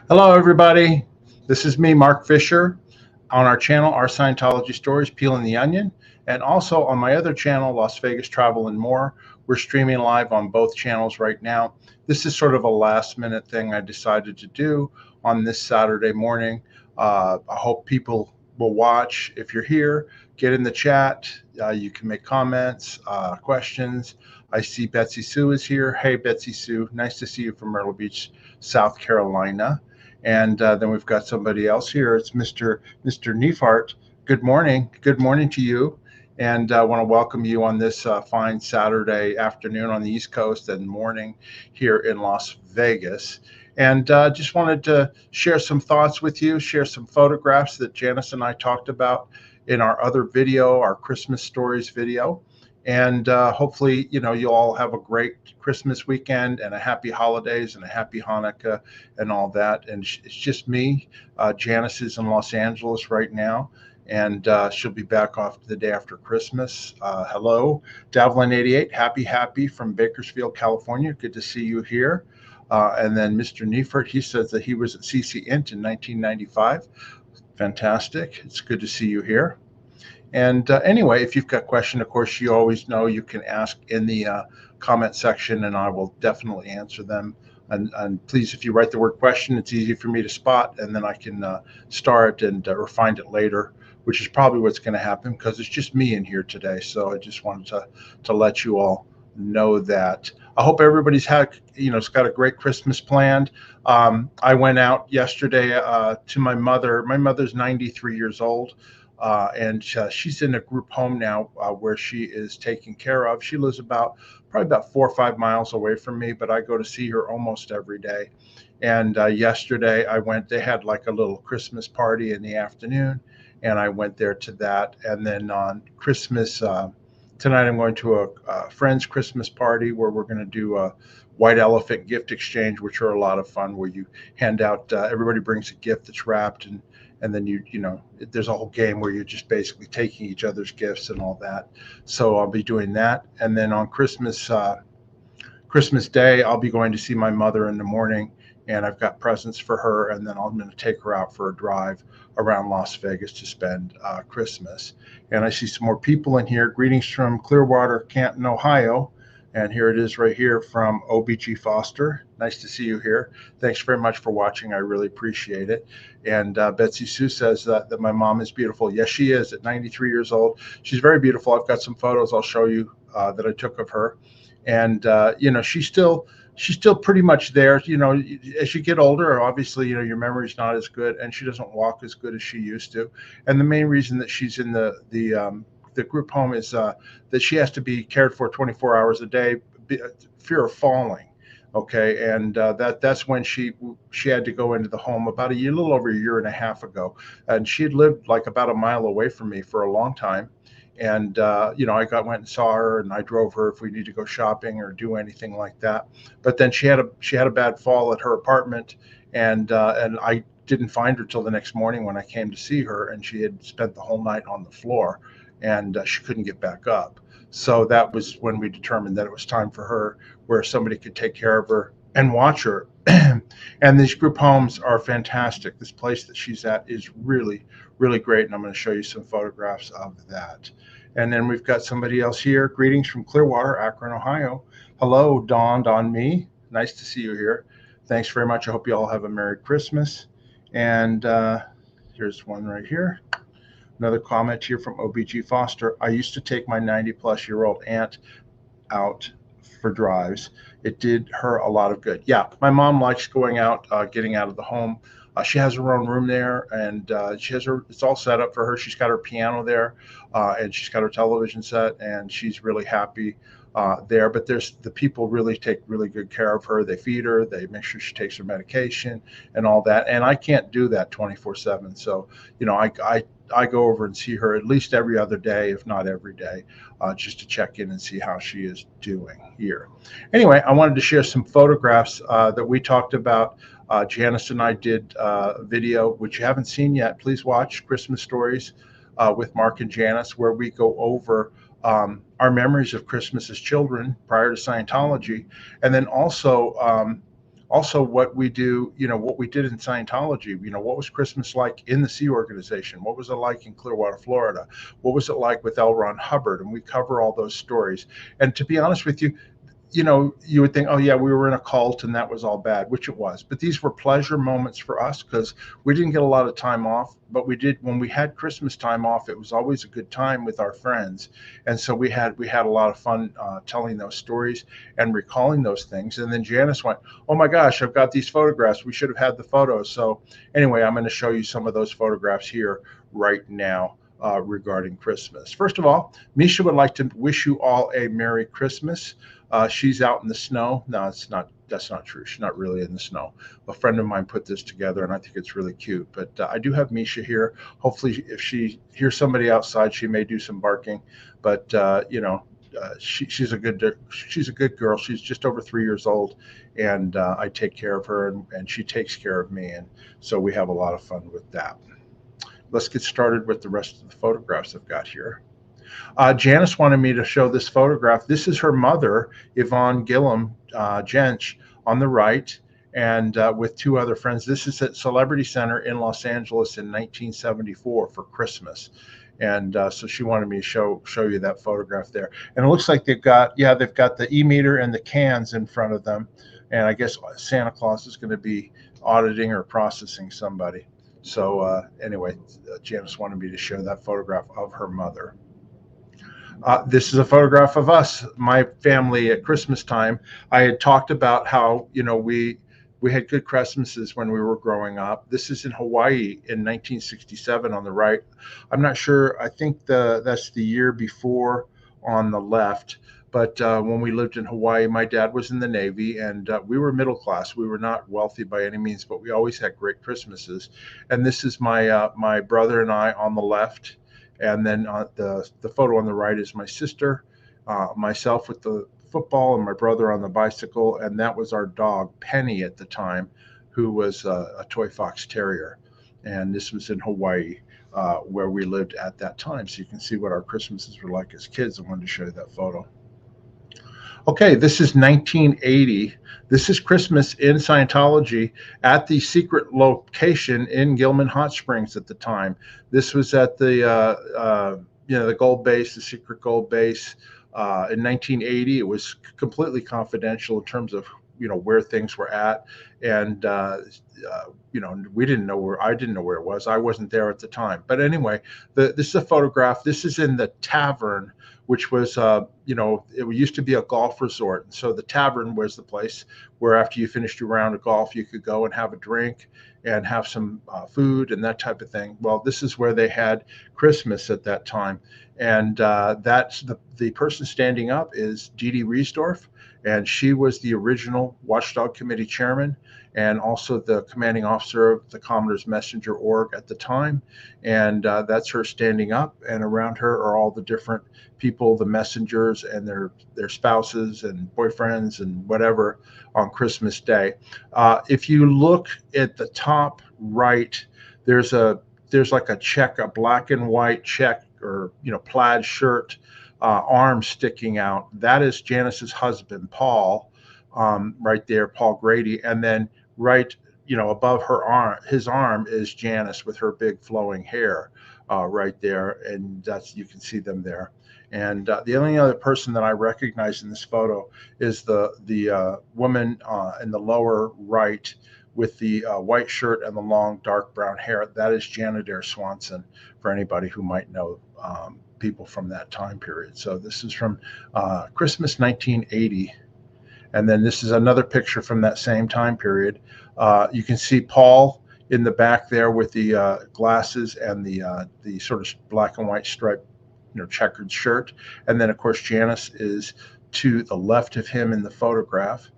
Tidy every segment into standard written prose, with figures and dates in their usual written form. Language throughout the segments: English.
Hello, everybody. This is me, Mark Fisher, on our channel, Our Scientology Stories, Peeling the Onion, and also on my other channel, Las Vegas Travel and More. We're streaming live on both channels right now. This is sort of a last-minute thing I decided to do on this Saturday morning. I hope people will watch. If you're here, get in the chat. You can make comments, questions. I see Betsy Sue is here. Hey, Betsy Sue. Nice to see you from Myrtle Beach, South Carolina. And then we've got somebody else here. It's Mr. Neifart. Good morning. Good morning to you. And I want to welcome you on this fine Saturday afternoon on the East Coast and morning here in Las Vegas. And just wanted to share some thoughts with you, share some photographs that Janice and I talked about in our other video, our Christmas stories video. And hopefully, you'll all have a great Christmas weekend and a happy holidays and a happy Hanukkah and all that. And it's just me. Janice is in Los Angeles right now, and she'll be back off the day after Christmas. Hello, Davlin88, happy from Bakersfield, California. Good to see you here. And then Mr. Neifert, he says that he was at CC Int in 1995. Fantastic. It's good to see you here. And anyway, if you've got a question, of course, you always know you can ask in the comment section, and I will definitely answer them. And please, if you write the word question, it's easy for me to spot, and then I can star it and or find it later, which is probably what's going to happen because it's just me in here today. So I just wanted to let you all know that. I hope everybody's had, it's got a great Christmas planned. I went out yesterday to my mother. My mother's 93 years old. And she's in a group home now where she is taken care of. She lives probably about 4 or 5 miles away from me, but I go to see her almost every day. And yesterday I went, they had like a little Christmas party in the afternoon, and I went there to that. And then on Christmas, tonight I'm going to a friend's Christmas party where we're going to do a white elephant gift exchange, which are a lot of fun, where you hand out, everybody brings a gift that's wrapped, and then there's a whole game where you're just basically taking each other's gifts and all that. So I'll be doing that. And then on Christmas Day, I'll be going to see my mother in the morning, and I've got presents for her. And then I'm going to take her out for a drive around Las Vegas to spend Christmas. And I see some more people in here. Greetings from Clearwater, Canton, Ohio. And here it is right here from OBG Foster. Nice to see you here. Thanks very much for watching. I really appreciate it. And Betsy Sue says that my mom is beautiful. Yes, she is at 93 years old. She's very beautiful. I've got some photos I'll show you that I took of her. And, she's still pretty much there. As you get older, obviously, your memory's not as good, and she doesn't walk as good as she used to. And the main reason that she's in the group home is that she has to be cared for 24 hours a day, fear of falling. Okay, and that's when she had to go into the home about a little over a year and a half ago, and she had lived like about a mile away from me for a long time. And I went and saw her, and I drove her if we need to go shopping or do anything like that. But then she had a bad fall at her apartment, and I didn't find her till the next morning when I came to see her, and she had spent the whole night on the floor, and she couldn't get back up. So that was when we determined that it was time for her, where somebody could take care of her and watch her. And these group homes are fantastic. This place that she's at is really, really great, and I'm going to show you some photographs of that. And then we've got somebody else here. Greetings from Clearwater, Akron, Ohio. Hello, dawned on me. Nice to see you here. Thanks very much. I hope you all have a Merry Christmas. And here's one right here. Another comment here from OBG Foster. I used to take my 90-plus-year-old aunt out for drives. It did her a lot of good. Yeah, my mom likes going out, getting out of the home. She has her own room there, and it's all set up for her. She's got her piano there, and she's got her television set, and she's really happy there. But the people really take really good care of her. They feed her, they make sure she takes her medication and all that. And I can't do that 24/7. So, I go over and see her at least every other day, if not every day, just to check in and see how she is doing here. Anyway, I wanted to share some photographs that we talked about. Janice and I did a video, which you haven't seen yet. Please watch Christmas Stories with Mark and Janice, where we go over our memories of Christmas as children prior to Scientology, and then also also what we do, what we did in Scientology. What was Christmas like in the Sea Organization? What was it like in Clearwater, Florida? What was it like with L. Ron Hubbard? And we cover all those stories. And to be honest with you, you would think, oh yeah, we were in a cult and that was all bad, which it was. But these were pleasure moments for us because we didn't get a lot of time off. But we did, when we had Christmas time off, it was always a good time with our friends. And so we had a lot of fun telling those stories and recalling those things. And then Janice went, oh my gosh, I've got these photographs. We should have had the photos. So anyway, I'm going to show you some of those photographs here right now. Regarding Christmas. First of all, Misha would like to wish you all a Merry Christmas. She's out in the snow. No, it's not. That's not true. She's not really in the snow. A friend of mine put this together, and I think it's really cute. But I do have Misha here. Hopefully, if she hears somebody outside, she may do some barking. But she's a good girl. She's just over 3 years old, and I take care of her, and she takes care of me, and so we have a lot of fun with that. Let's get started with the rest of the photographs I've got here. Janice wanted me to show this photograph. This is her mother, Yvonne Gillum Jench, on the right, and with two other friends. This is at Celebrity Center in Los Angeles in 1974 for Christmas. And so she wanted me to show you that photograph there. And it looks like they've got the e-meter and the cans in front of them. And I guess Santa Claus is going to be auditing or processing somebody. So anyway, Janice wanted me to show that photograph of her mother. This is a photograph of us, my family at Christmas time. I had talked about how, we had good Christmases when we were growing up. This is in Hawaii in 1967 on the right. I'm not sure. I think that's the year before on the left. But when we lived in Hawaii, my dad was in the Navy, and we were middle class. We were not wealthy by any means, but we always had great Christmases. And this is my brother and I on the left. And then the photo on the right is my sister, myself with the football, and my brother on the bicycle. And that was our dog, Penny, at the time, who was a toy fox terrier. And this was in Hawaii, where we lived at that time. So you can see what our Christmases were like as kids. I wanted to show you that photo. Okay, this is 1980. This is Christmas in Scientology at the secret location in Gilman Hot Springs at the time. This was at the gold base, the secret gold base. In 1980, it was completely confidential in terms of where things were at, and we didn't know where. I didn't know where it was. I wasn't there at the time. But anyway, this is a photograph. This is in the tavern, which was, it used to be a golf resort. And so the tavern was the place where after you finished your round of golf, you could go and have a drink and have some food and that type of thing. Well, this is where they had Christmas at that time. And that's the person standing up is Dee Dee Riesdorf. And she was the original Watchdog Committee chairman and also the commanding officer of the Commodore's Messenger Org at the time. And that's her standing up, and around her are all the different people, the messengers and their spouses and boyfriends and whatever on Christmas Day. If you look at the top right, there's like a check, a black and white check or plaid shirt, arm sticking out. That is Janice's husband, Paul, right there, Paul Grady. And then right, above his arm is Janice with her big flowing hair right there. And you can see them there. And the only other person that I recognize in this photo is the woman in the lower right with the white shirt and the long dark brown hair. That is Janet Adair Swanson, for anybody who might know people from that time period. So this is from Christmas 1980. And then this is another picture from that same time period. You can see Paul in the back there with the glasses and the sort of black and white striped checkered shirt. And then of course Janice is to the left of him in the photograph.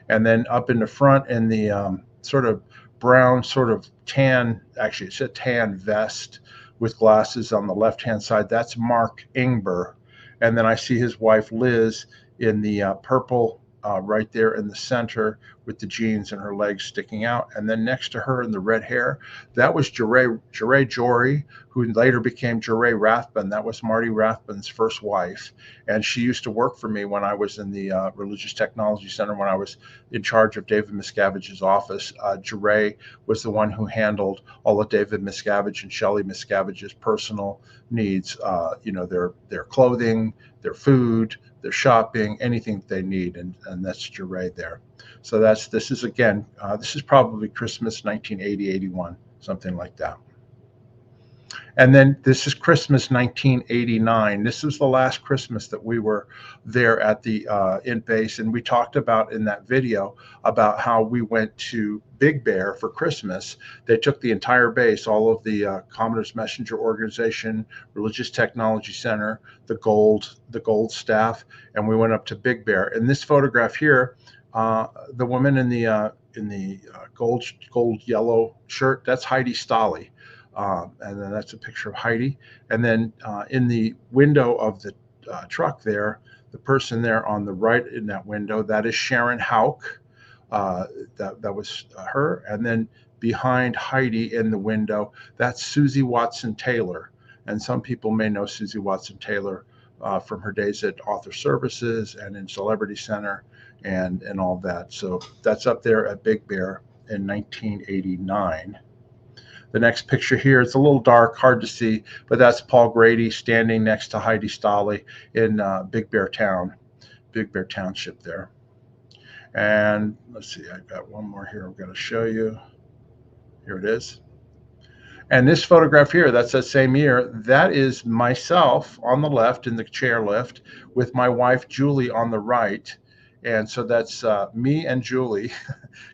And then up in the front in the sort of brown, sort of tan, actually it's a tan vest with glasses on the left-hand side, that's Mark Ingber. And then I see his wife Liz in the purple right there in the center with the jeans and her legs sticking out. And then next to her in the red hair, that was Jeray Jory, who later became Jeray Rathbun. That was Marty Rathbun's first wife. And she used to work for me when I was in the Religious Technology Center, when I was in charge of David Miscavige's office. Jeray was the one who handled all of David Miscavige and Shelley Miscavige's personal needs, their clothing, their food, their shopping, anything they need. And that's Jeray there. So this is probably Christmas 1980, 81, something like that. And then this is Christmas 1989. This was the last Christmas that we were there at the Int base, and we talked about in that video about how we went to Big Bear for Christmas. They took the entire base, all of the Commodore's Messenger Organization, Religious Technology Center, the Gold staff, and we went up to Big Bear. In this photograph here, the woman in the gold yellow shirt, that's Heidi Stolle. And then that's a picture of Heidi. And then in the window of the truck there, the person there on the right in that window, that is Sharon Houck. That was her. And then behind Heidi in the window, that's Susie Watson Taylor. And some people may know Susie Watson Taylor from her days at Author Services and in Celebrity Center and all that. So that's up there at Big Bear in 1989. The next picture here, it's a little dark, hard to see, but that's Paul Grady standing next to Heidi Stolle in Big Bear Township there. And let's see, I've got one more here I'm going to show you. Here it is. And this photograph here, that's that same year. That is myself on the left in the chairlift with my wife, Julie, on the right. And so that's me and Julie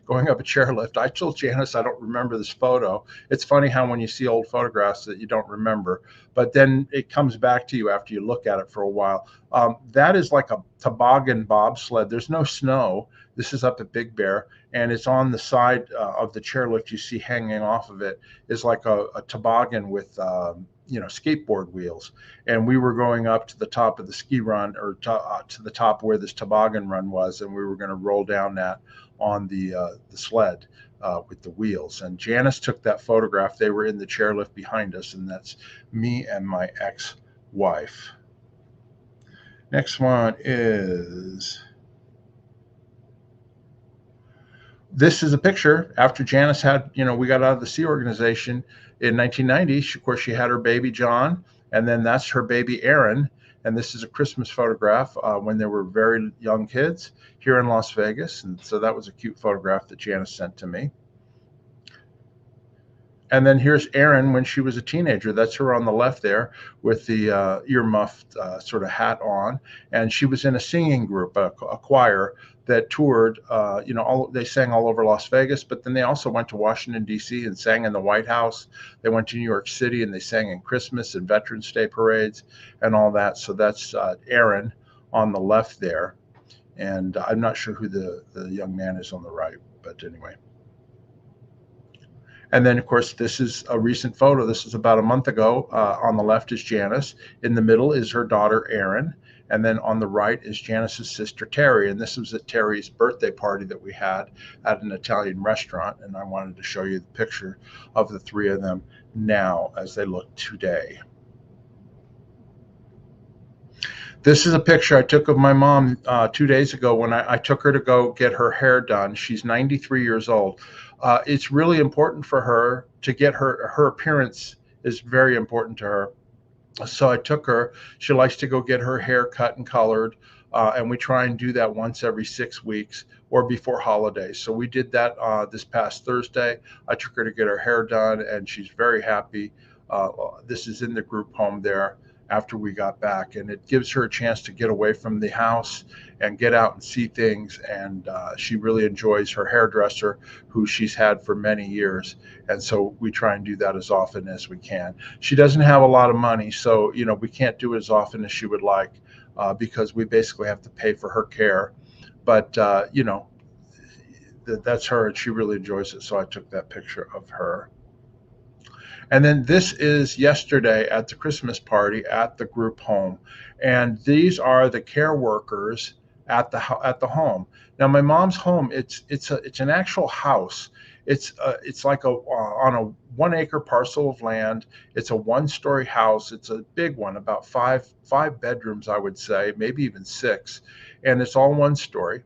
going up a chairlift. I told Janice I don't remember this photo. It's funny how when you see old photographs that you don't remember, but then it comes back to you after you look at it for a while. That is like a toboggan bobsled. There's no snow. This is up at Big Bear, and it's on the side of the chairlift you see hanging off of it is like a toboggan with skateboard wheels. And we were going up to the top of the ski run, or to the top where this toboggan run was, and we were going to roll down that on the sled with the wheels. And Janice took that photograph. They were in the chairlift behind us, and that's me and my ex-wife. Next one is, this is a picture after Janice had, we got out of the Sea Organization in 1990. Of course, she had her baby John, and then that's her baby Aaron. And this is a Christmas photograph when they were very young kids here in Las Vegas. And so that was a cute photograph that Janice sent to me. And then here's Erin when she was a teenager. That's her on the left there with the ear-muffed sort of hat on. And she was in a singing group, a choir that toured, they sang all over Las Vegas, but then they also went to Washington, D.C. and sang in the White House. They went to New York City and they sang in Christmas and Veterans Day parades and all that. So that's Erin on the left there. And I'm not sure who the young man is on the right, but anyway. And then, of course, this is a recent photo. This is about a month ago. On the left is Janice. In the middle is her daughter, Erin. And then on the right is Janice's sister, Terry. And this was at Terry's birthday party that we had at an Italian restaurant. And I wanted to show you the picture of the three of them now as they look today. This is a picture I took of my mom 2 days ago when I took her to go get her hair done. She's 93 years old. It's really important for her to get her appearance is very important to her. So I took her. She likes to go get her hair cut and colored, and we try and do that once every 6 weeks or before holidays. So we did that this past Thursday. I took her to get her hair done, and she's very happy. This is in the group home there after we got back, and it gives her a chance to get away from the house and get out and see things. And she really enjoys her hairdresser, who she's had for many years. And so we try and do that as often as we can. She doesn't have a lot of money, so we can't do it as often as she would like because we basically have to pay for her care. But that's her, and she really enjoys it. So I took that picture of her. And then this is yesterday at the Christmas party at the group home. And these are the care workers at the home. Now my mom's home, it's an actual house. It's like on a 1 acre parcel of land. It's a 1-story house. It's a big one, about five bedrooms, I would say, maybe even 6, and it's all 1 story.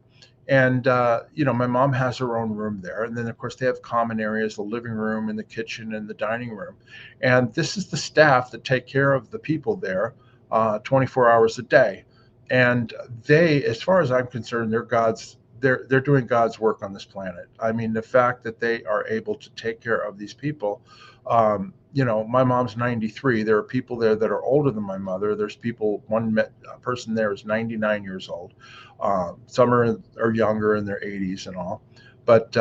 And my mom has her own room there, and then of course they have common areas, the living room and the kitchen and the dining room. And this is the staff that take care of the people there 24 hours a day. And they, as far as I'm concerned, they're doing God's work on this planet. I mean, the fact that they are able to take care of these people. My mom's 93. There are people there that are older than my mother. There's people, a person there is 99 years old. Some are younger in their 80s and all. But,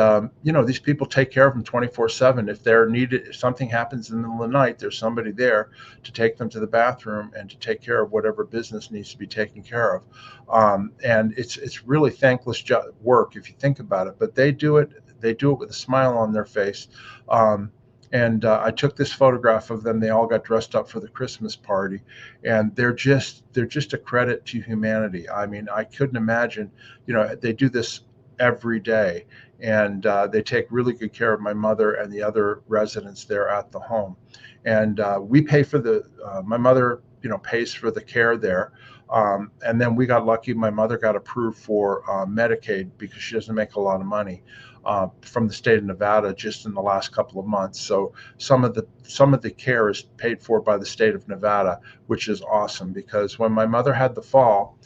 these people take care of them 24/7. If they're needed, if something happens in the middle of the night, there's somebody there to take them to the bathroom and to take care of whatever business needs to be taken care of. And it's really thankless work if you think about it, but they do it with a smile on their face. And I took this photograph of them. They all got dressed up for the Christmas party, and they're just a credit to humanity. I mean, I couldn't imagine, they do this every day, and they take really good care of my mother and the other residents there at the home. And we pay for my mother, pays for the care there. And then we got lucky. My mother got approved for Medicaid because she doesn't make a lot of money from the state of Nevada just in the last couple of months. So some of the care is paid for by the state of Nevada, which is awesome, because when my mother had the fall,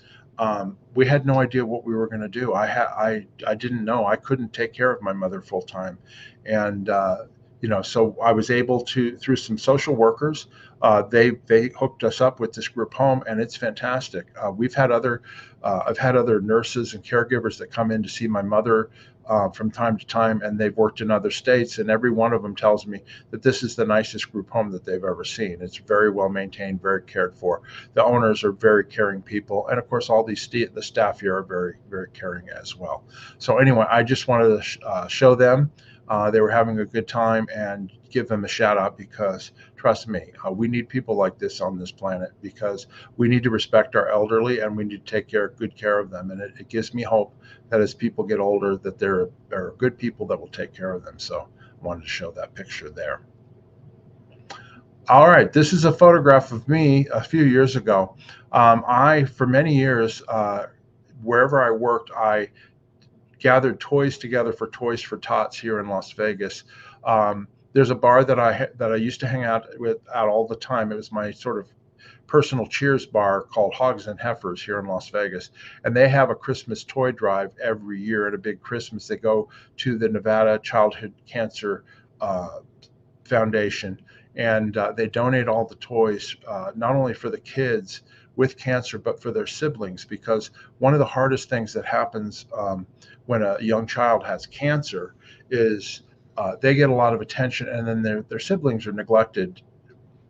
we had no idea what we were going to do. I didn't know. I couldn't take care of my mother full time. And so I was able to, through some social workers, they hooked us up with this group home, and it's fantastic. I've had other nurses and caregivers that come in to see my mother from time to time, and they've worked in other states, and every one of them tells me that this is the nicest group home that they've ever seen. It's very well maintained, very cared for. The owners are very caring people, and of course all the staff here are very, very caring as well. So anyway, I just wanted to show them. They were having a good time, and give them a shout out, because trust me, we need people like this on this planet, because we need to respect our elderly and we need to take good care of them. And it gives me hope that as people get older, that there are good people that will take care of them. So I wanted to show that picture there. All right, this is a photograph of me a few years ago. For many years, wherever I worked, I gathered toys together for Toys for Tots here in Las Vegas. There's a bar that I used to hang out all the time. It was my sort of personal Cheers bar called Hogs and Heifers here in Las Vegas, and they have a Christmas toy drive every year at a big Christmas. They go to the Nevada Childhood Cancer Foundation, and they donate all the toys, not only for the kids with cancer, but for their siblings, because one of the hardest things that happens when a young child has cancer is they get a lot of attention, and then their siblings are neglected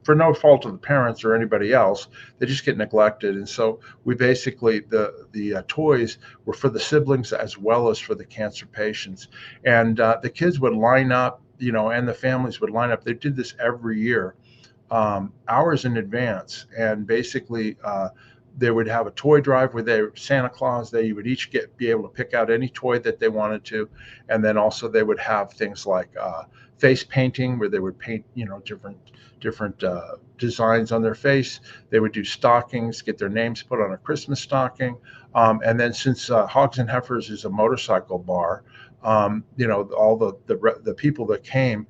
for no fault of the parents or anybody else. They just get neglected. And so we basically, the toys were for the siblings as well as for the cancer patients. And the kids would line up, and the families would line up. They did this every year, hours in advance. And basically, they would have a toy drive where Santa Claus, they would each be able to pick out any toy that they wanted to. And then also they would have things like face painting, where they would paint, different designs on their face. They would do stockings, get their names put on a Christmas stocking. And then since Hogs and Heifers is a motorcycle bar, all the people that came,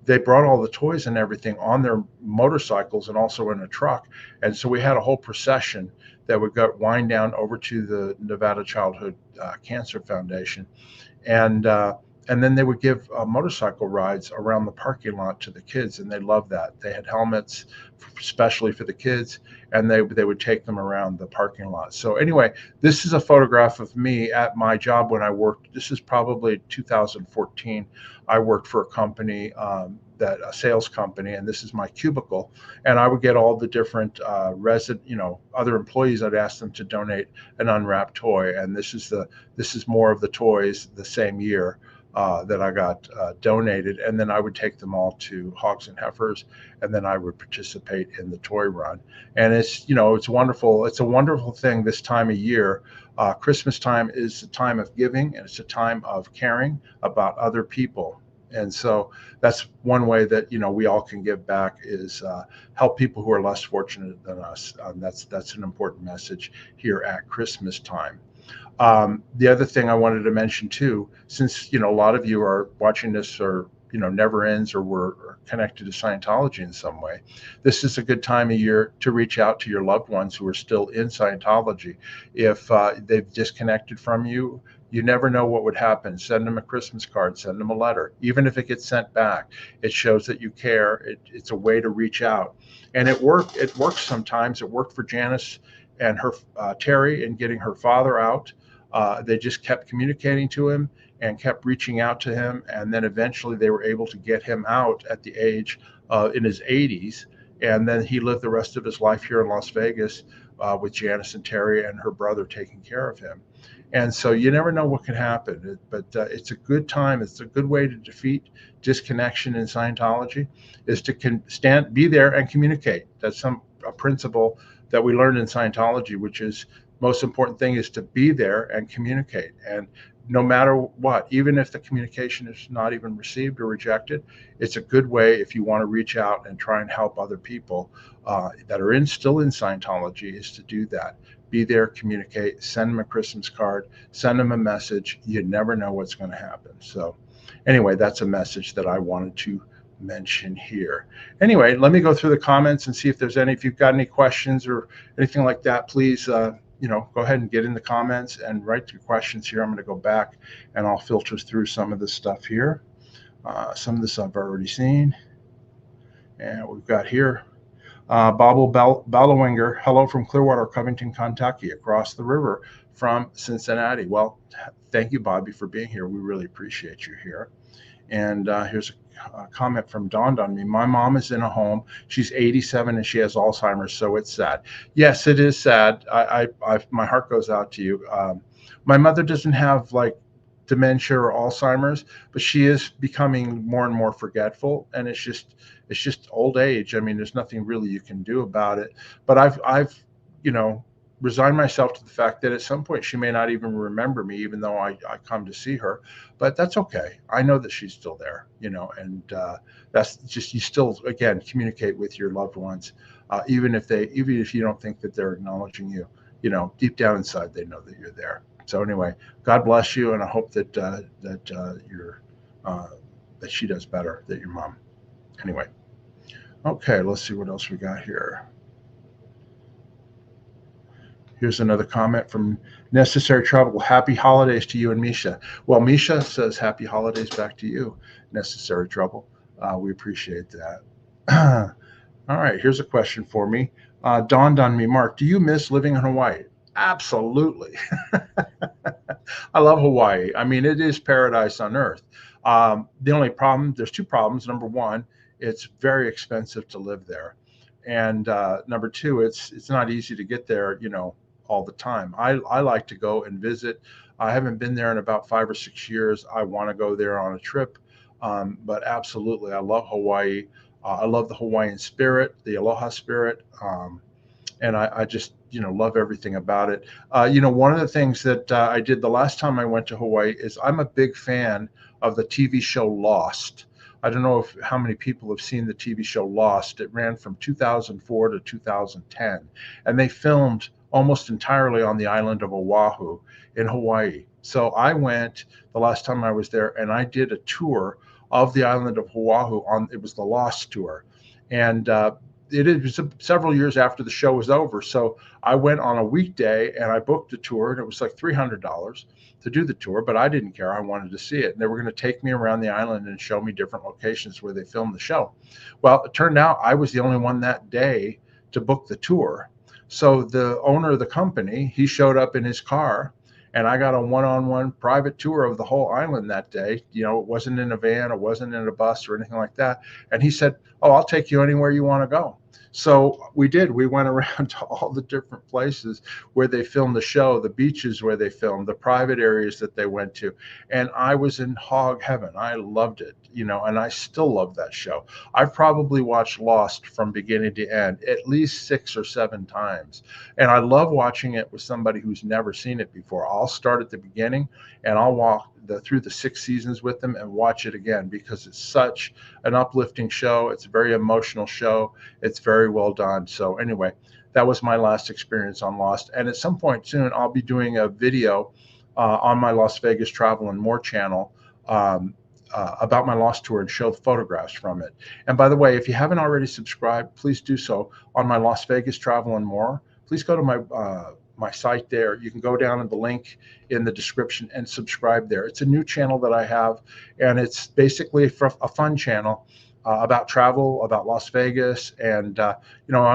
they brought all the toys and everything on their motorcycles and also in a truck. And so we had a whole procession that would wind down over to the Nevada Childhood Cancer Foundation. And then they would give motorcycle rides around the parking lot to the kids, and they loved that. They had helmets especially for the kids, and they would take them around the parking lot. So anyway, this is a photograph of me at my job when I worked. This is probably 2014. I worked for a company, a sales company, and this is my cubicle. And I would get all the different other employees. I'd ask them to donate an unwrapped toy, and this is more of the toys the same year. that I got donated, and then I would take them all to Hogs and Heifers, and then I would participate in the toy run. And it's, it's wonderful. It's a wonderful thing this time of year. Christmas time is a time of giving, and it's a time of caring about other people. And so that's one way that we all can give back, is help people who are less fortunate than us. That's an important message here at Christmas time. The other thing I wanted to mention too, since a lot of you are watching this, or Never Ends, or were connected to Scientology in some way, this is a good time of year to reach out to your loved ones who are still in Scientology. If they've disconnected from you, you never know what would happen. Send them a Christmas card, send them a letter. Even if it gets sent back, it shows that you care. It's a way to reach out. And it works sometimes. It worked for Janice and her Terry in getting her father out. They just kept communicating to him and kept reaching out to him. And then eventually they were able to get him out at the age in his 80s. And then he lived the rest of his life here in Las Vegas with Janice and Terry and her brother taking care of him. And so you never know what can happen, but it's a good time. It's a good way to defeat disconnection in Scientology, is to be there and communicate. That's a principle that we learned in Scientology, which is most important thing is to be there and communicate. And no matter what, even if the communication is not even received or rejected, it's a good way, if you want to reach out and try and help other people that are still in Scientology, is to do that. Be there, communicate, send them a Christmas card, send them a message. You never know what's going to happen. So anyway, that's a message that I wanted to mention here. Anyway, let me go through the comments and see if there's if you've got any questions or anything like that, please go ahead and get in the comments and write your questions here. I'm going to go back and I'll filter through some of the stuff here. Some of this I've already seen. And we've got here Bobble Bellowinger, hello from Clearwater, Covington, Kentucky, across the river from Cincinnati. Well, thank you, Bobby, for being here. We really appreciate you here. And here's a comment from Dawned on Me. My mom is in a home. She's 87 and she has Alzheimer's, so it's sad. Yes, it is sad. My heart goes out to you. My mother doesn't have like dementia or Alzheimer's, but she is becoming more and more forgetful, and it's just old age. I mean, there's nothing really you can do about it. But I've resigned myself to the fact that at some point she may not even remember me, even though I come to see her. But that's okay. I know that she's still there, and that's just, you still, again, communicate with your loved ones, even if you don't think that they're acknowledging you, deep down inside they know that you're there. So anyway, God bless you, and I hope that that she does better, that your mom. Anyway, okay, let's see what else we got here. Here's another comment from Necessary Trouble. Happy holidays to you and Misha. Well, Misha says happy holidays back to you, Necessary Trouble. We appreciate that. All right, here's a question for me. Dawned on me, Mark, do you miss living in Hawaii? Absolutely. I love Hawaii. I mean, it is paradise on earth. The only problem, there's two problems. Number one, it's very expensive to live there. And number two, it's not easy to get there, all the time. I like to go and visit. I haven't been there in about 5 or 6 years. I want to go there on a trip. But absolutely, I love Hawaii. I love the Hawaiian spirit, the aloha spirit. And I just, love everything about it. One of the things that I did the last time I went to Hawaii is I'm a big fan of the TV show Lost. I don't know how many people have seen the TV show Lost. It ran from 2004 to 2010, and they filmed almost entirely on the island of Oahu in Hawaii. So I went the last time I was there, and I did a tour of the island of Oahu. It was the Lost tour, and it was several years after the show was over. So I went on a weekday and I booked a tour, and it was like $300 to do the tour, but I didn't care. I wanted to see it. And they were going to take me around the island and show me different locations where they filmed the show. Well, it turned out I was the only one that day to book the tour. So the owner of the company, he showed up in his car, and I got a one-on-one private tour of the whole island that day. It wasn't in a van, it wasn't in a bus or anything like that. And he said, "Oh, I'll take you anywhere you want to go." So we did. We went around to all the different places where they filmed the show, the beaches where they filmed, the private areas that they went to. And I was in hog heaven. I loved it, and I still love that show. I've probably watched Lost from beginning to end at least 6 or 7 times. And I love watching it with somebody who's never seen it before. I'll start at the beginning and I'll walk through the 6 seasons with them and watch it again because it's such an uplifting show. It's a very emotional show. It's very well done. So anyway, that was my last experience on Lost. And at some point soon, I'll be doing a video on my Las Vegas Travel and More channel about my Lost tour and show the photographs from it. And by the way, if you haven't already subscribed, please do so on my Las Vegas Travel and More. Please go to my site there. You can go down in the link in the description and subscribe there. It's a new channel that I have, and it's basically a fun channel about travel, about Las Vegas. And, I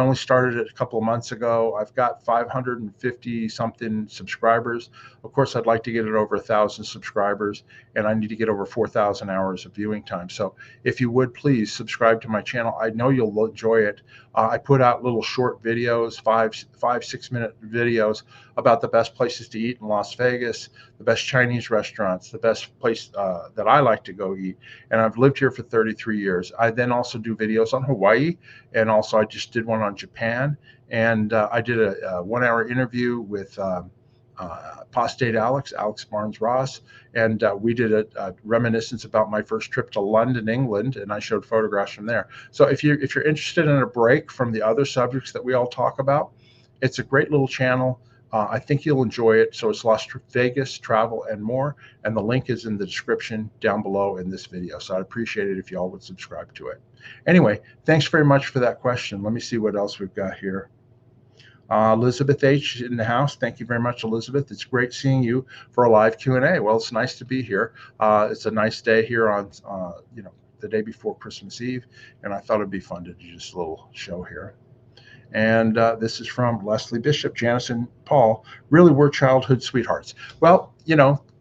only started it a couple of months ago. I've got 550 something subscribers. Of course, I'd like to get it over 1,000 subscribers, and I need to get over 4,000 hours of viewing time. So if you would please subscribe to my channel, I know you'll enjoy it. I put out little short videos, 6-minute videos about the best places to eat in Las Vegas, the best Chinese restaurants, the best place that I like to go eat. And I've lived here for 33 years. I then also do videos on Hawaii, and also I just did one on Japan. And I did a 1-hour interview with Apostate Alex Barnes Ross, and we did a reminiscence about my first trip to London, England, and I showed photographs from there. So if you're interested in a break from the other subjects that we all talk about, it's a great little channel. I think you'll enjoy it. So it's Las Vegas Travel and More, and the link is in the description down below in this video. So I'd appreciate it if you all would subscribe to it. Anyway, thanks very much for that question. Let me see what else we've got here. Elizabeth H. in the house. Thank you very much, Elizabeth. It's great seeing you for a live Q&A. Well, it's nice to be here. It's a nice day here on, the day before Christmas Eve, and I thought it'd be fun to do just a little show here. And this is from Leslie Bishop. Janice and Paul really were childhood sweethearts. Well,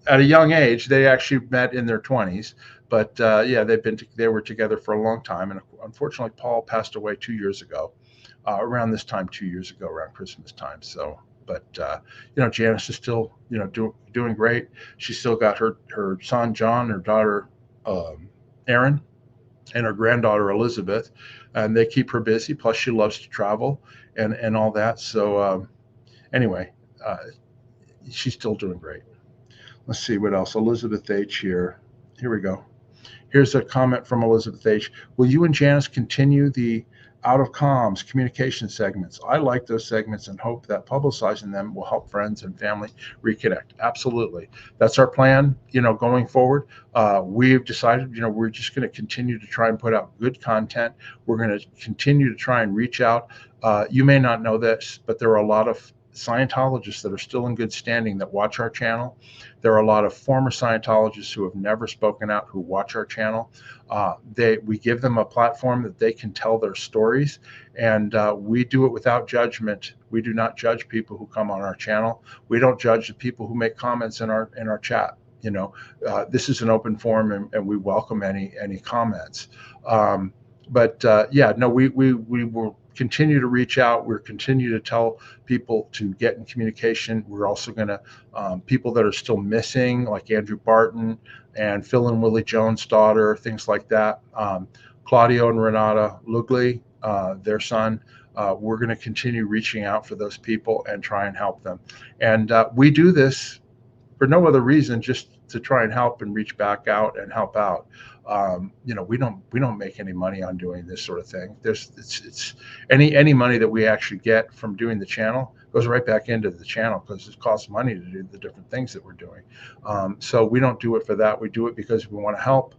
at a young age, they actually met in their 20s. But yeah, they were together for a long time. And unfortunately, Paul passed away 2 years ago. Around this time 2 years ago, around Christmas time. So, but Janice is still doing great. She's still got her son John, her daughter Erin, and her granddaughter Elizabeth, and they keep her busy. Plus, she loves to travel and all that. So anyway, she's still doing great. Let's see what else. Elizabeth H. here. Here we go. Here's a comment from Elizabeth H. Will you and Janice continue the out of comms communication segments? I like those segments and hope that publicizing them will help friends and family reconnect. Absolutely. That's our plan, going forward. We've decided, we're just going to continue to try and put out good content. We're going to continue to try and reach out. You may not know this, but there are a lot of Scientologists that are still in good standing that watch our channel. There are a lot of former Scientologists who have never spoken out who watch our channel. We give them a platform that they can tell their stories, and we do it without judgment. We do not judge people who come on our channel. We don't judge the people who make comments in our chat. This is an open forum, and we welcome any comments. Yeah, no, we will continue to reach out. We're continue to tell people to get in communication. We're also going to people that are still missing, like Andrew Barton and Phil and Willie Jones' daughter, things like that. Claudio and Renata Lugli, their son. We're going to continue reaching out for those people and try and help them. And we do this for no other reason, just to try and help and reach back out and help out. We don't make any money on doing this sort of thing. It's any money that we actually get from doing the channel goes right back into the channel because it costs money to do the different things that we're doing. So we don't do it for that. We do it because we want to help.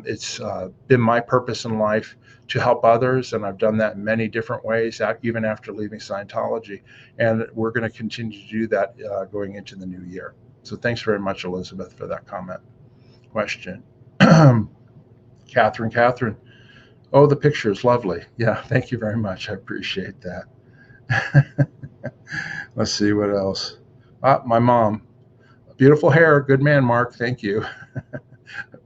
It's been my purpose in life to help others, and I've done that in many different ways, even after leaving Scientology. And we're going to continue to do that going into the new year. So thanks very much, Elizabeth, for that question. Catherine. Oh, the picture is lovely. Yeah, thank you very much. I appreciate that. Let's see what else. My mom. Beautiful hair. Good man, Mark. Thank you.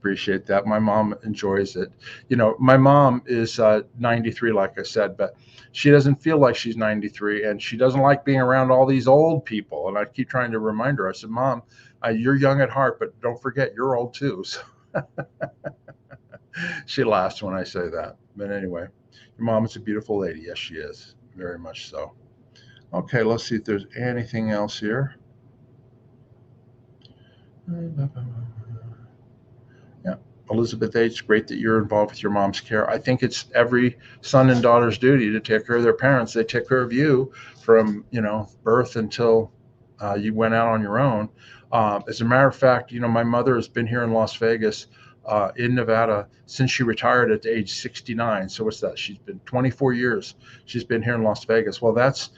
appreciate that. My mom enjoys it. You know, my mom is 93, like I said, but she doesn't feel like she's 93, and she doesn't like being around all these old people. And I keep trying to remind her. I said, Mom, you're young at heart, but don't forget you're old too. So she laughs when I say that. But anyway, your mom is a beautiful lady. Yes, she is. Very much so. Okay, let's see if there's anything else here. Yeah. Elizabeth H., great that you're involved with your mom's care. I think it's every son and daughter's duty to take care of their parents. They take care of you from, birth until you went out on your own. As a matter of fact, my mother has been here in Las Vegas, in Nevada, since she retired at age 69. So what's that? She's been 24 years. She's been here in Las Vegas. Well, that's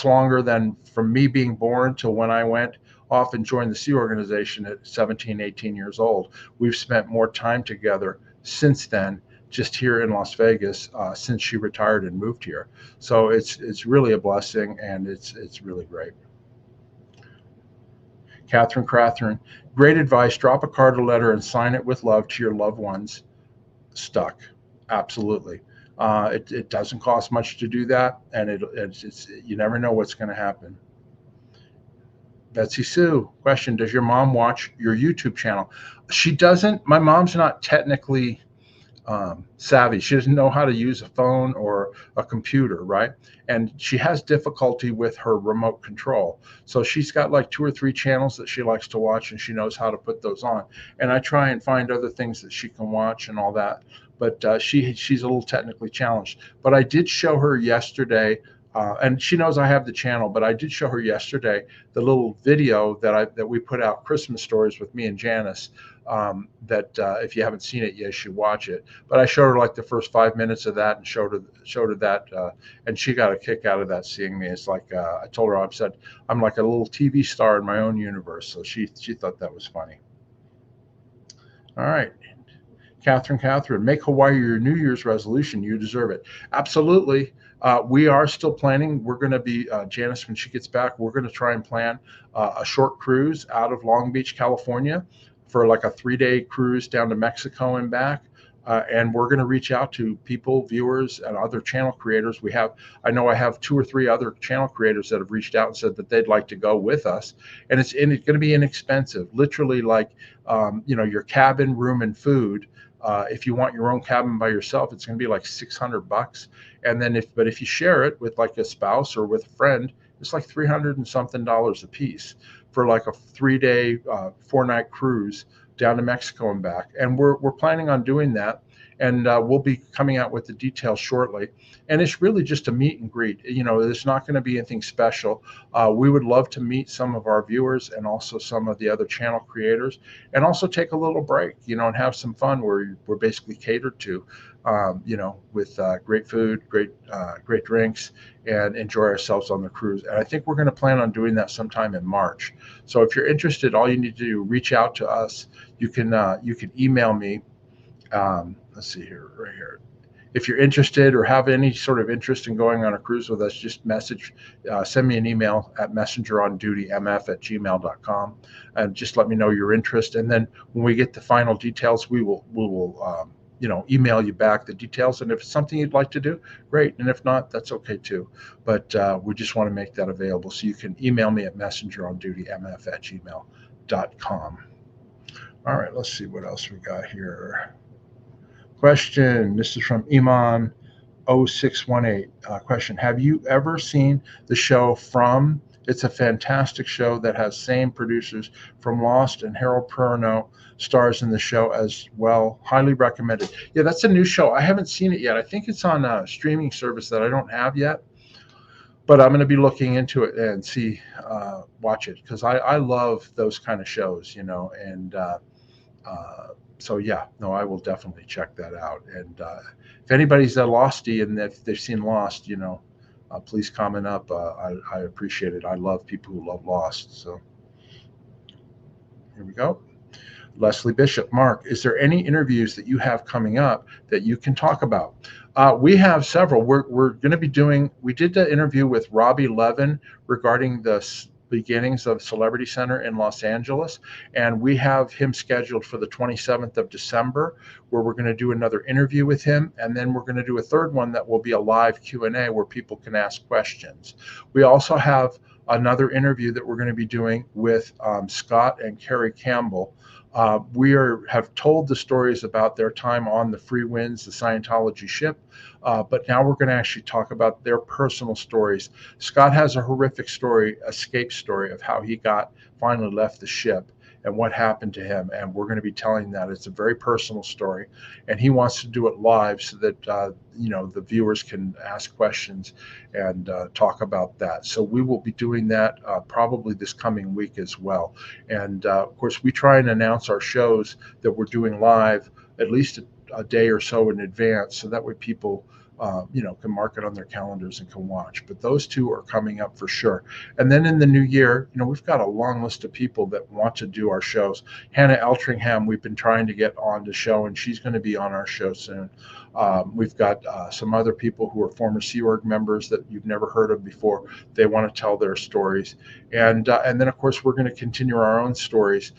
longer than from me being born till when I went off and joined the Sea Organization at 17, 18 years old. We've spent more time together since then, just here in Las Vegas, since she retired and moved here. So it's really a blessing, and it's really great. Catherine, great advice. Drop a card or letter and sign it with love to your loved ones stuck. Absolutely. It doesn't cost much to do that, and it's you never know what's going to happen. Betsy Sue, question, does your mom watch your YouTube channel? She doesn't. My mom's not technically savvy. She doesn't know how to use a phone or a computer, right? And she has difficulty with her remote control. So she's got like 2 or 3 channels that she likes to watch, and she knows how to put those on. And I try and find other things that she can watch and all that. But she's a little technically challenged. But I did show her yesterday, and she knows I have the channel, but I did show her yesterday the little video that we put out, Christmas stories with me and Janice, that if you haven't seen it yet, you should watch it. But I showed her like the first 5 minutes of that, and showed her that, and she got a kick out of that, seeing me. It's like, I told her, I'm like a little TV star in my own universe. So she thought that was funny. All right. Catherine, make Hawaii your New Year's resolution. You deserve it. Absolutely. We are still planning. We're going to be, Janice, when she gets back, we're going to try and plan a short cruise out of Long Beach, California, for like a 3-day cruise down to Mexico and back. And we're going to reach out to people, viewers, and other channel creators. I know I have 2 or 3 other channel creators that have reached out and said that they'd like to go with us. And it's going to be inexpensive, literally like, your cabin, room, and food. If you want your own cabin by yourself, it's going to be like $600. And then if you share it with like a spouse or with a friend, it's like $300 and something a piece for like a 3-day, 4-night cruise down to Mexico and back. And we're planning on doing that. And we'll be coming out with the details shortly. And it's really just a meet and greet. There's not going to be anything special. We would love to meet some of our viewers and also some of the other channel creators, and also take a little break, and have some fun where we're basically catered to, with great food, great drinks, and enjoy ourselves on the cruise. And I think we're going to plan on doing that sometime in March. So if you're interested, all you need to do, reach out to us. You can email me. Let's see here, right here. If you're interested or have any sort of interest in going on a cruise with us, just send me an email at messengerondutymf@gmail.com, and just let me know your interest. And then when we get the final details, we will email you back the details. And if it's something you'd like to do, great. And if not, that's okay too. But we just want to make that available. So you can email me at messengerondutymf@gmail.com. All right, let's see what else we got here. Question, this is from Iman 0618. Question, have you ever seen the show From? It's a fantastic show that has same producers from Lost, and Harold Perrineau stars in the show as well. Highly recommended. Yeah, that's a new show. I haven't seen it yet. I think it's on a streaming service that I don't have yet, but I'm going to be looking into it and watch it, because I love those kind of shows, and so yeah, no, I will definitely check that out. And if anybody's a Lostie and if they've seen Lost, please comment up. I appreciate it. I love people who love Lost. So here we go. Leslie Bishop, Mark, is there any interviews that you have coming up that you can talk about? We have several. We're going to be we did the interview with Robbie Levin regarding the beginnings of Celebrity Center in Los Angeles. And we have him scheduled for the 27th of December, where we're going to do another interview with him. And then we're going to do a third one that will be a live Q&A where people can ask questions. We also have another interview that we're going to be doing with Scott and Carrie Campbell. Have told the stories about their time on the Free Winds, the Scientology ship, but now we're going to actually talk about their personal stories. Scott has a horrific story, escape story of how he finally left the ship and what happened to him, and we're going to be telling that. It's a very personal story, and he wants to do it live so that the viewers can ask questions and talk about that. So we will be doing that probably this coming week as well. And of course, we try and announce our shows that we're doing live at least a day or so in advance, so that way people can mark it on their calendars and can watch. But those two are coming up for sure. And then in the new year, we've got a long list of people that want to do our shows. Hannah Eltringham, we've been trying to get on the show, and she's going to be on our show soon. We've got some other people who are former Sea Org members that you've never heard of before. They want to tell their stories. And then, of course, we're going to continue our own stories.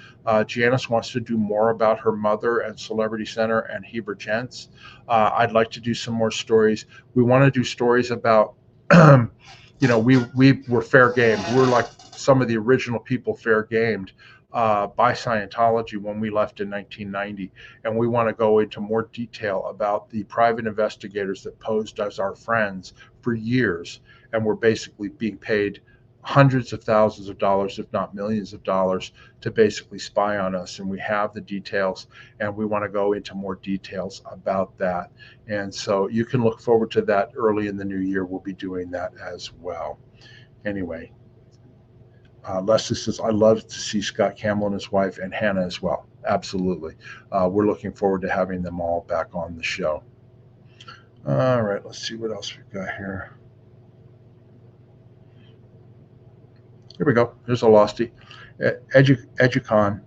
Janice wants to do more about her mother and Celebrity Center and Heber Gents. I'd like to do some more stories. We want to do stories about, we were fair game. We're like some of the original people fair gamed by Scientology when we left in 1990. And we want to go into more detail about the private investigators that posed as our friends for years and were basically being paid hundreds of thousands of dollars, if not millions of dollars, to basically spy on us. And we have the details, and we want to go into more details about that. And so you can look forward to that early in the new year. We'll be doing that as well. Anyway, Leslie says, I love to see Scott Campbell and his wife and Hannah as well. Absolutely. We're looking forward to having them all back on the show. All right, let's see what else we've got here. Here we go. Here's a Losty. Educon.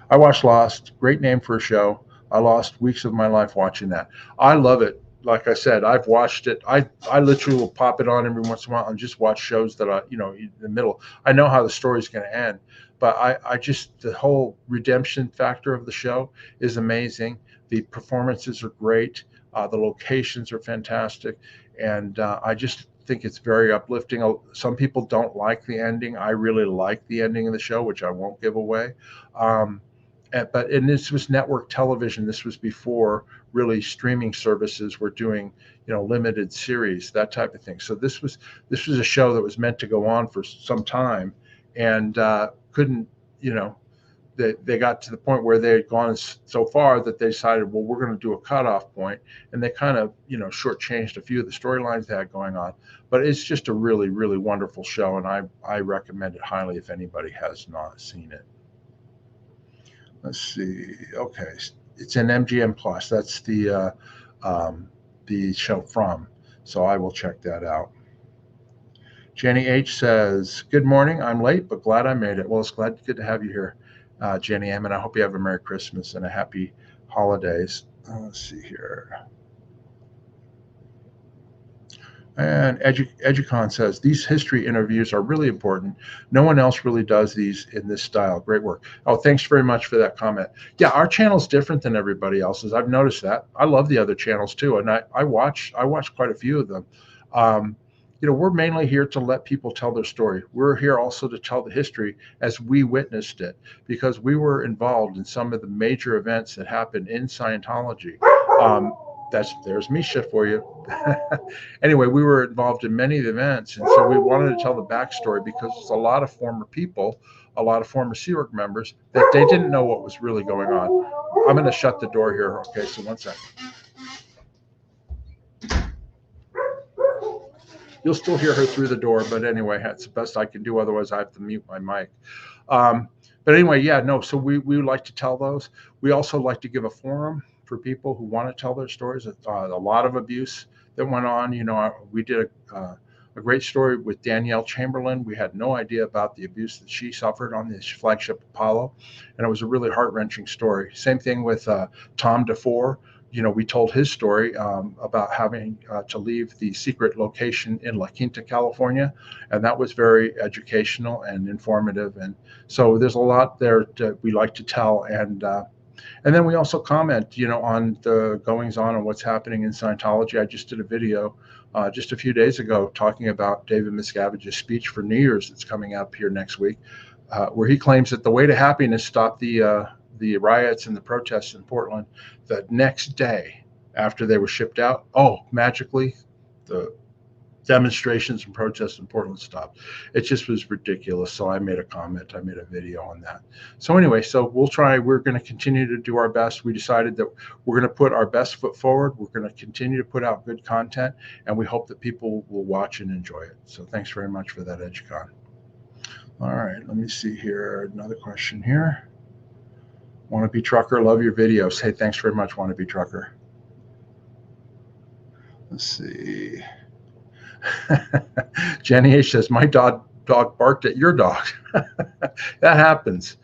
I watched Lost. Great name for a show. I lost weeks of my life watching that. I love it. Like I said, I've watched it. I literally will pop it on every once in a while and just watch shows that in the middle. I know how the story's going to end, but I just, the whole redemption factor of the show is amazing. The performances are great. The locations are fantastic. And I just think it's very uplifting. Some people don't like the ending. I really like the ending of the show, which I won't give away. But this was network television. This was before really streaming services were doing, limited series, that type of thing. So this was a show that was meant to go on for some time, and couldn't, they got to the point where they had gone so far that they decided, well, we're going to do a cutoff point, and they kind of, shortchanged a few of the storylines they had going on. But it's just a really, really wonderful show, and I recommend it highly if anybody has not seen it. Let's see. Okay, it's an MGM Plus. That's the show from. So I will check that out. Jenny H says, "Good morning. I'm late, but glad I made it." Well, it's good to have you here, Jenny M. And I hope you have a Merry Christmas and a Happy Holidays. Let's see here. And Educon says, these history interviews are really important. No one else really does these in this style. Great work. Oh, thanks very much for that comment. Yeah, our channel's different than everybody else's. I've noticed that. I love the other channels too, and I watch quite a few of them. We're mainly here to let people tell their story. We're here also to tell the history as we witnessed it, because we were involved in some of the major events that happened in Scientology. There's Misha for you. Anyway, we were involved in many of the events, and so we wanted to tell the backstory, because there's a lot of former people, a lot of former Sea Org members, that they didn't know what was really going on. I'm going to shut the door here. Okay, so one second. You'll still hear her through the door, but anyway, that's the best I can do. Otherwise, I have to mute my mic. But anyway, yeah, no. So we like to tell those. We also like to give a forum for people who want to tell their stories. A lot of abuse that went on. We did a great story with Danielle Chamberlain. We had no idea about the abuse that she suffered on the flagship Apollo, and it was a really heart-wrenching story. Same thing with Tom DeFore, we told his story about having to leave the secret location in La Quinta, California, and that was very educational and informative. And so there's a lot there that we like to tell, and then we also comment, on the goings on and what's happening in Scientology. I just did a video just a few days ago talking about David Miscavige's speech for New Year's that's coming up here next week, where he claims that the way to happiness stopped the riots and the protests in Portland the next day after they were shipped out. Oh, magically, the demonstrations and protests in Portland stopped. It just was ridiculous. So I made a comment, I made a video on that. So anyway, so we're going to continue to do our best. We decided that we're going to put our best foot forward. We're going to continue to put out good content, and we hope that people will watch and enjoy it. So thanks very much for that, EduCon. All right, let me see here. Another question here. Wannabe Trucker, love your videos. Hey, thanks very much, Wannabe Trucker. Let's see. Jenny H says, my dog barked at your dog. That happens.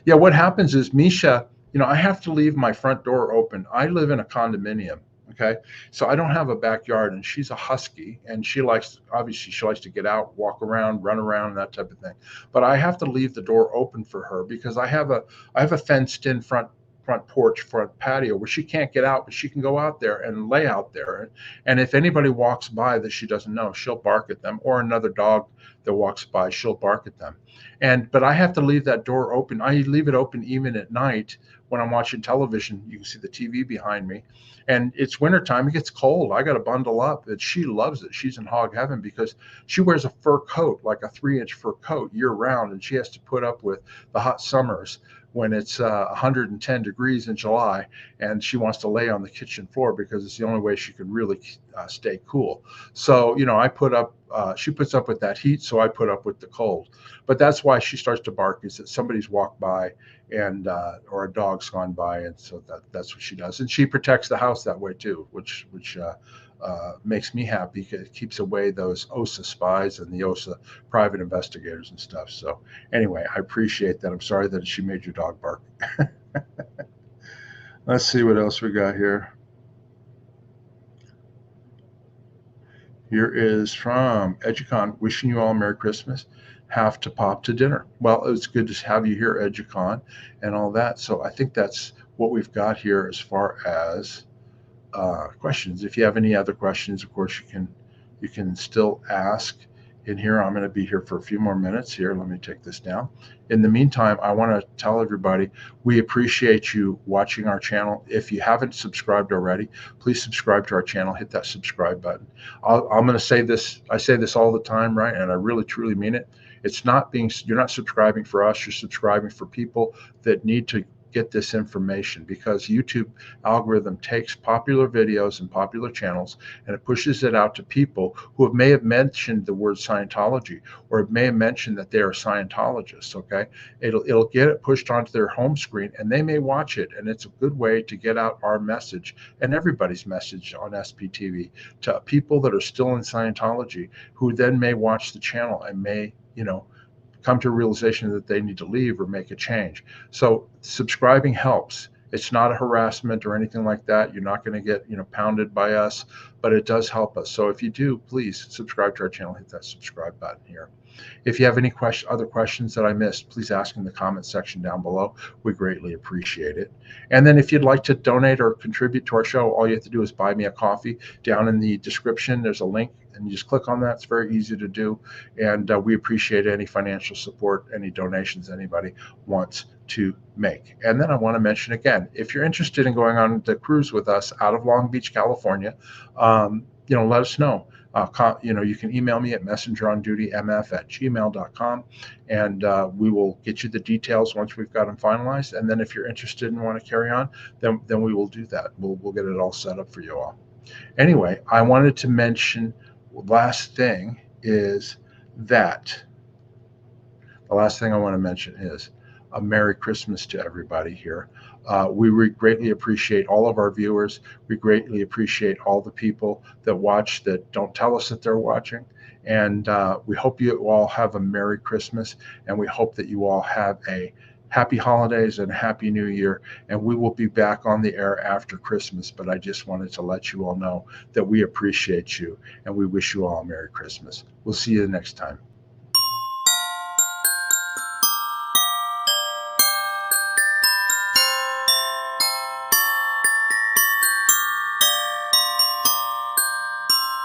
Yeah, what happens is Misha, I have to leave my front door open. I live in a condominium. Okay. So I don't have a backyard, and she's a husky, and she likes to get out, walk around, run around, that type of thing. But I have to leave the door open for her because I have a fenced in front porch, front patio where she can't get out, but she can go out there and lay out there. And if anybody walks by that she doesn't know, she'll bark at them, or another dog that walks by, she'll bark at them. But I have to leave that door open. I leave it open even at night when I'm watching television. You can see the TV behind me, and it's wintertime. It gets cold. I got to bundle up, and she loves it. She's in hog heaven because she wears a fur coat, like a 3-inch fur coat year round, and she has to put up with the hot summers when it's 110 degrees in July, and she wants to lay on the kitchen floor because it's the only way she can really stay cool. So, I put up, she puts up with that heat, so I put up with the cold. But that's why she starts to bark, is that somebody's walked by and or a dog's gone by, and so that's what she does. And she protects the house that way too, which makes me happy because it keeps away those OSA spies and the OSA private investigators and stuff. So anyway, I appreciate that. I'm sorry that she made your dog bark. Let's see what else we got here. Here is from EduCon, wishing you all Merry Christmas. Have to pop to dinner. Well, it's good to have you here, EduCon, and all that. So I think that's what we've got here as far as questions. If you have any other questions, of course, you can still ask in here. I'm going to be here for a few more minutes here. Let me take this down. In the meantime, I want to tell everybody we appreciate you watching our channel. If you haven't subscribed already, please subscribe to our channel. Hit that subscribe button. I'm going to say this. I say this all the time, right? And I really, truly mean it. You're not subscribing for us. You're subscribing for people that need to get this information, because YouTube algorithm takes popular videos and popular channels and it pushes it out to people who may have mentioned the word Scientology, or it may have mentioned that they are Scientologists. Okay, it'll get it pushed onto their home screen, and they may watch it, and it's a good way to get out our message and everybody's message on SPTV to people that are still in Scientology, who then may watch the channel and may come to a realization that they need to leave or make a change. So subscribing helps. It's not a harassment or anything like that. You're not going to get pounded by us, but it does help us. So if you do, please subscribe to our channel. Hit that subscribe button here. If you have any other questions that I missed, please ask in the comment section down below. We greatly appreciate it. And then if you'd like to donate or contribute to our show, all you have to do is buy me a coffee. Down in the description, there's a link, and you just click on that. It's very easy to do. And we appreciate any financial support, any donations anybody wants to make. And then I want to mention again, if you're interested in going on the cruise with us out of Long Beach, California, let us know. You can email me at messengerondutymf@gmail.com, and we will get you the details once we've got them finalized. And then if you're interested and want to carry on, then we will do that. We'll get it all set up for you all. Anyway, I wanted to mention the last thing I want to mention is a Merry Christmas to everybody here. We greatly appreciate all of our viewers. We greatly appreciate all the people that watch that don't tell us that they're watching. And we hope you all have a Merry Christmas, and we hope that you all have a happy holidays and happy new year. And we will be back on the air after Christmas. But I just wanted to let you all know that we appreciate you and we wish you all a Merry Christmas. We'll see you next time.